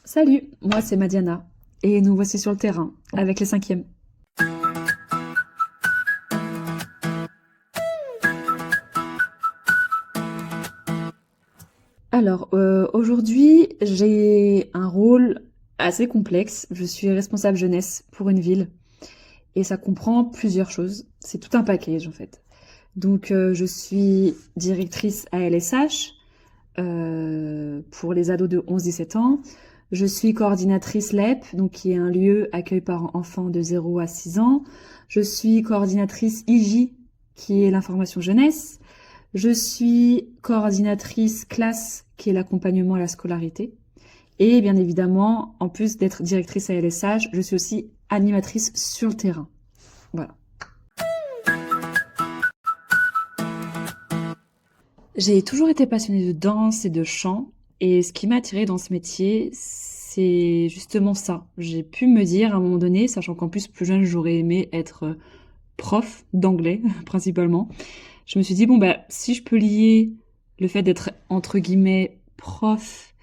Salut, moi c'est Madiana et nous voici sur le terrain avec les cinquièmes. Alors aujourd'hui j'ai un rôle assez complexe. Je suis responsable jeunesse pour une ville et ça comprend plusieurs choses. C'est tout un package en fait. Donc je suis directrice ALSH pour les ados de 11-17 ans. Je suis coordinatrice LEP, donc qui est un lieu accueil par enfants de 0 à 6 ans. Je suis coordinatrice IJ, qui est l'information jeunesse. Je suis coordinatrice classe, qui est l'accompagnement à la scolarité. Et bien évidemment, en plus d'être directrice à LSH, je suis aussi animatrice sur le terrain. Voilà. J'ai toujours été passionnée de danse et de chant, et ce qui m'a attirée dans ce métier, c'est justement ça. J'ai pu me dire à un moment donné, sachant qu'en plus jeune, j'aurais aimé être prof d'anglais principalement. Je me suis dit bon bah si je peux lier le fait d'être entre guillemets prof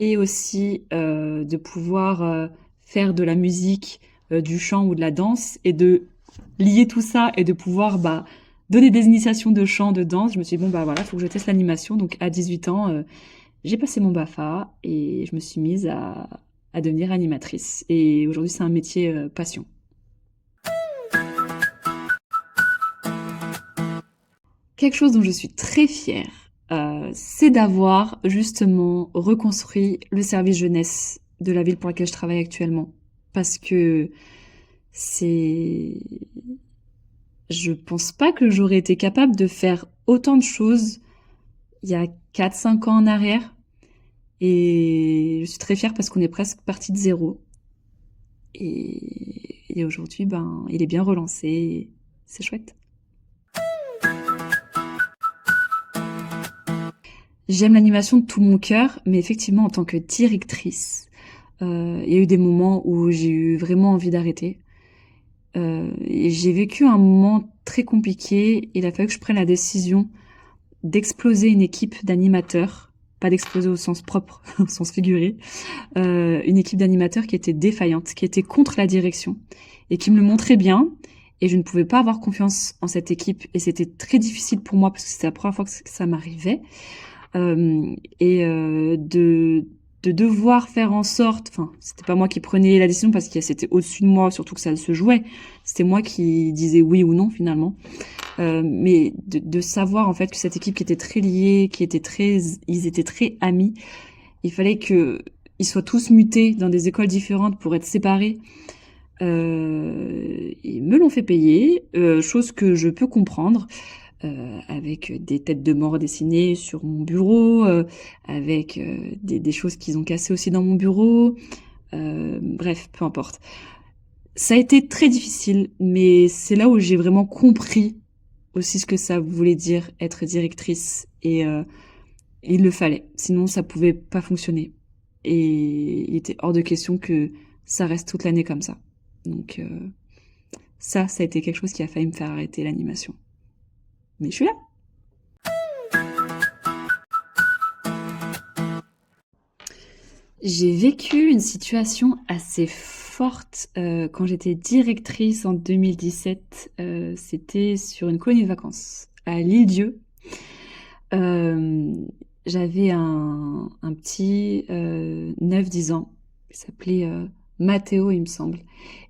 et aussi de pouvoir faire de la musique, du chant ou de la danse et de lier tout ça et de pouvoir donner des initiations de chant, de danse, je me suis dit bon bah voilà, faut que je teste l'animation. Donc à 18 ans, j'ai passé mon BAFA et je me suis mise à devenir animatrice. Et aujourd'hui, c'est un métier passion. Quelque chose dont je suis très fière, c'est d'avoir justement reconstruit le service jeunesse de la ville pour laquelle je travaille actuellement. Parce que c'est... Je pense pas que j'aurais été capable de faire autant de choses il y a 4-5 ans en arrière. Et je suis très fière parce qu'on est presque parti de zéro. Et aujourd'hui, il est bien relancé. C'est chouette. J'aime l'animation de tout mon cœur, mais effectivement, en tant que directrice, il y a eu des moments où j'ai eu vraiment envie d'arrêter. Et j'ai vécu un moment très compliqué. Il a fallu que je prenne la décision d'exploser une équipe d'animateurs, pas d'exploser au sens propre, au sens figuré, une équipe d'animateurs qui était défaillante, qui était contre la direction et qui me le montrait bien. Et je ne pouvais pas avoir confiance en cette équipe et c'était très difficile pour moi parce que c'était la première fois que ça m'arrivait. De devoir faire en sorte, enfin, c'était pas moi qui prenais la décision parce que c'était au-dessus de moi, surtout que ça se jouait. C'était moi qui disais oui ou non finalement. Mais de savoir en fait que cette équipe qui était très liée, ils étaient très amis. Il fallait que ils soient tous mutés dans des écoles différentes pour être séparés. Ils me l'ont fait payer, chose que je peux comprendre, avec des têtes de mort dessinées sur mon bureau, avec des choses qu'ils ont cassées aussi dans mon bureau. Bref, peu importe. Ça a été très difficile, mais c'est là où j'ai vraiment compris aussi ce que ça voulait dire être directrice. Et il le fallait, sinon ça pouvait pas fonctionner. Et il était hors de question que ça reste toute l'année comme ça. Donc ça a été quelque chose qui a failli me faire arrêter l'animation. Mais je suis là. J'ai vécu une situation assez forte quand j'étais directrice en 2017. C'était sur une colonie de vacances à l'Île-Dieu. Euh, J'avais un petit 9-10 ans. Il s'appelait Mathéo, il me semble.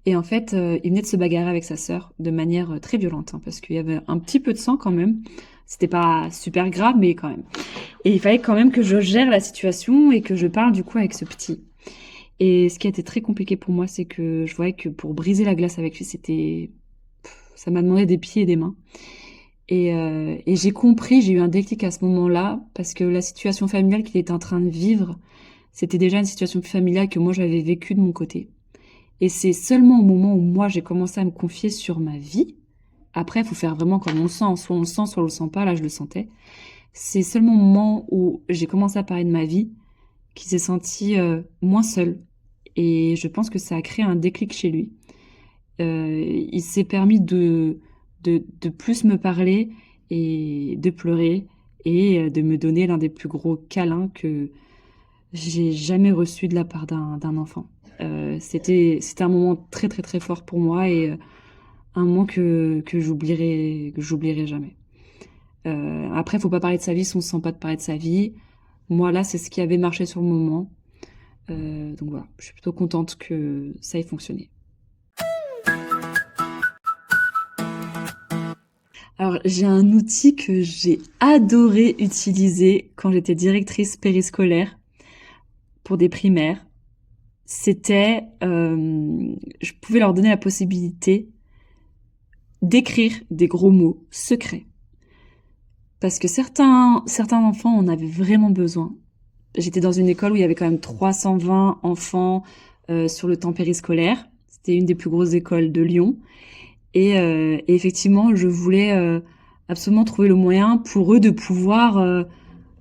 Et en fait, il venait de se bagarrer avec sa sœur de manière très violente, hein, parce qu'il y avait un petit peu de sang quand même. C'était pas super grave, mais quand même. Et il fallait quand même que je gère la situation et que je parle du coup avec ce petit. Et ce qui a été très compliqué pour moi, c'est que je voyais que pour briser la glace avec lui, ça m'a demandé des pieds et des mains. Et j'ai compris, j'ai eu un déclic à ce moment-là, parce que la situation familiale qu'il était en train de vivre, c'était déjà une situation familiale que moi j'avais vécue de mon côté. Et c'est seulement au moment où moi j'ai commencé à me confier sur ma vie, après il faut faire vraiment comme on le sent, soit on le sent, soit on le sent pas, là je le sentais. C'est seulement au moment où j'ai commencé à parler de ma vie qu'il s'est senti moins seul. Et je pense que ça a créé un déclic chez lui. Il s'est permis de plus me parler et de pleurer et de me donner l'un des plus gros câlins que j'ai jamais reçu de la part d'un enfant. C'était un moment très très très fort pour moi et un moment que j'oublierai jamais. Après, faut pas parler de sa vie si on se sent pas de parler de sa vie. Moi là, c'est ce qui avait marché sur le moment. Donc voilà, je suis plutôt contente que ça ait fonctionné. Alors, j'ai un outil que j'ai adoré utiliser quand j'étais directrice périscolaire pour des primaires. C'était, je pouvais leur donner la possibilité d'écrire des gros mots secrets. Parce que certains enfants en avaient vraiment besoin. J'étais dans une école où il y avait quand même 320 enfants sur le temps périscolaire. C'était une des plus grosses écoles de Lyon. Et effectivement, je voulais absolument trouver le moyen pour eux de pouvoir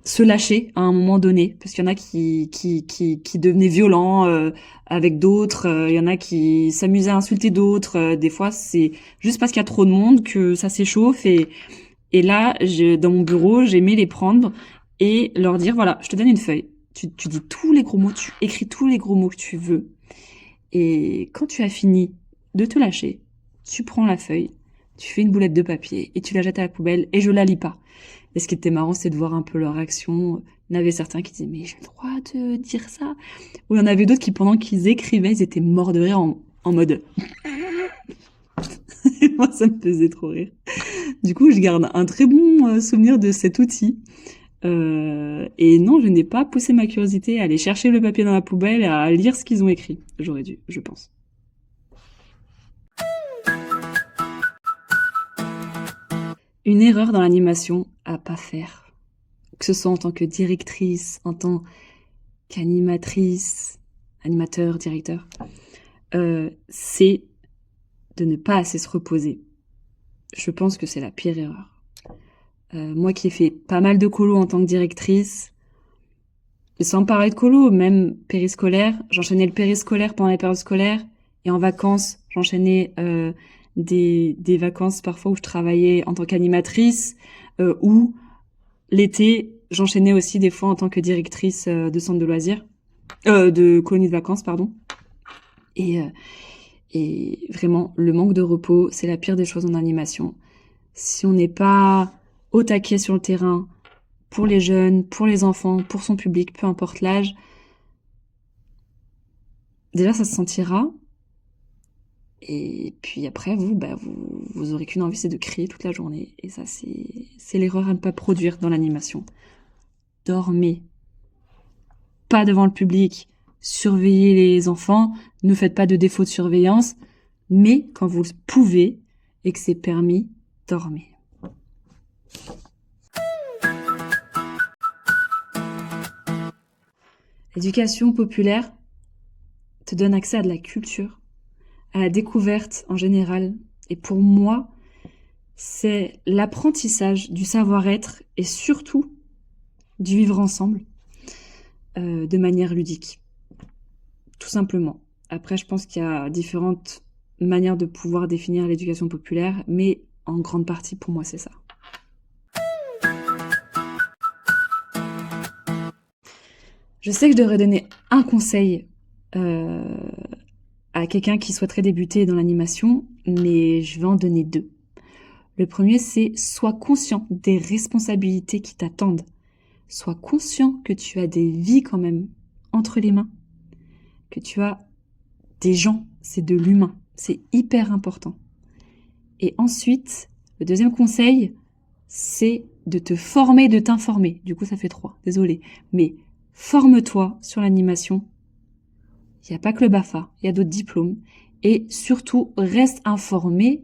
se lâcher à un moment donné, parce qu'il y en a qui devenaient violents avec d'autres, il y en a qui s'amusaient à insulter d'autres. Des fois, c'est juste parce qu'il y a trop de monde que ça s'échauffe. Et là, dans mon bureau, j'aimais les prendre et leur dire, voilà, je te donne une feuille. Tu dis tous les gros mots, tu écris tous les gros mots que tu veux. Et quand tu as fini de te lâcher, tu prends la feuille, tu fais une boulette de papier et tu la jettes à la poubelle et je la lis pas. Et ce qui était marrant, c'est de voir un peu leur réaction. Il y en avait certains qui disaient, mais j'ai le droit de dire ça? Ou il y en avait d'autres qui, pendant qu'ils écrivaient, ils étaient morts de rire en mode... Moi, ça me faisait trop rire. Du coup, je garde un très bon souvenir de cet outil. Et non, je n'ai pas poussé ma curiosité à aller chercher le papier dans la poubelle et à lire ce qu'ils ont écrit. J'aurais dû, je pense. Une erreur dans l'animation à pas faire. Que ce soit en tant que directrice, en tant qu'animatrice, animateur, directeur, c'est de ne pas assez se reposer. Je pense que c'est la pire erreur. Moi qui ai fait pas mal de colo en tant que directrice, et sans parler de colo, même périscolaire, j'enchaînais le périscolaire pendant les périodes scolaires, et en vacances, j'enchaînais des vacances parfois où je travaillais en tant qu'animatrice, ou l'été, j'enchaînais aussi des fois en tant que directrice de centre de loisirs, de colonie de vacances, pardon. Et vraiment, le manque de repos, c'est la pire des choses en animation. Si on n'est pas au taquet sur le terrain, pour les jeunes, pour les enfants, pour son public, peu importe l'âge, déjà ça se sentira. Et puis après, vous aurez qu'une envie, c'est de crier toute la journée. Et ça, c'est l'erreur à ne pas produire dans l'animation. Dormez. Pas devant le public. Surveillez les enfants. Ne faites pas de défaut de surveillance. Mais quand vous le pouvez et que c'est permis, dormez. L'éducation populaire te donne accès à de la culture, à la découverte en général. Et pour moi, c'est l'apprentissage du savoir-être et surtout du vivre ensemble de manière ludique. Tout simplement. Après, je pense qu'il y a différentes manières de pouvoir définir l'éducation populaire, mais en grande partie, pour moi, c'est ça. Je sais que je devrais donner un conseil à quelqu'un qui souhaiterait débuter dans l'animation, mais je vais en donner deux. Le premier, c'est sois conscient des responsabilités qui t'attendent. Sois conscient que tu as des vies quand même entre les mains, que tu as des gens, c'est de l'humain, c'est hyper important. Et ensuite, le deuxième conseil, c'est de te former, de t'informer. Du coup, ça fait 3, désolé. Mais forme-toi sur l'animation. Il n'y a pas que le BAFA, il y a d'autres diplômes. Et surtout, reste informé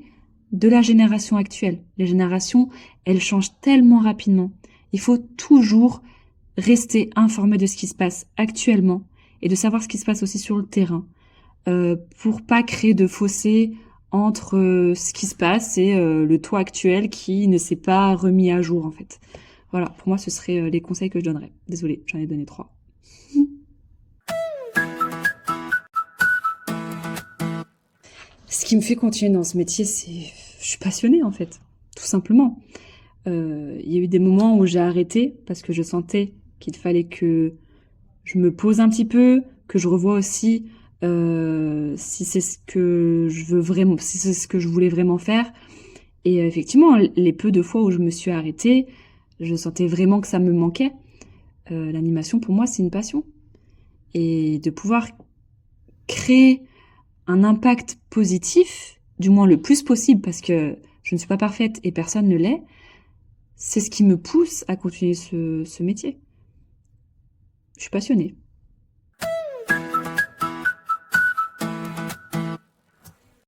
de la génération actuelle. Les générations, elles changent tellement rapidement. Il faut toujours rester informé de ce qui se passe actuellement et de savoir ce qui se passe aussi sur le terrain pour pas créer de fossé entre ce qui se passe et le toit actuel qui ne s'est pas remis à jour en fait. Voilà, pour moi ce serait les conseils que je donnerais. Désolée, j'en ai donné 3. Ce qui me fait continuer dans ce métier, c'est... Je suis passionnée en fait, tout simplement. Il y a eu des moments où j'ai arrêté parce que je sentais qu'il fallait que je me pose un petit peu, que je revois aussi si c'est ce que je veux vraiment, si c'est ce que je voulais vraiment faire. Et effectivement, les peu de fois où je me suis arrêtée, je sentais vraiment que ça me manquait. L'animation, pour moi, c'est une passion. Et de pouvoir créer un impact positif, du moins le plus possible, parce que je ne suis pas parfaite et personne ne l'est, c'est ce qui me pousse à continuer ce métier. Je suis passionnée.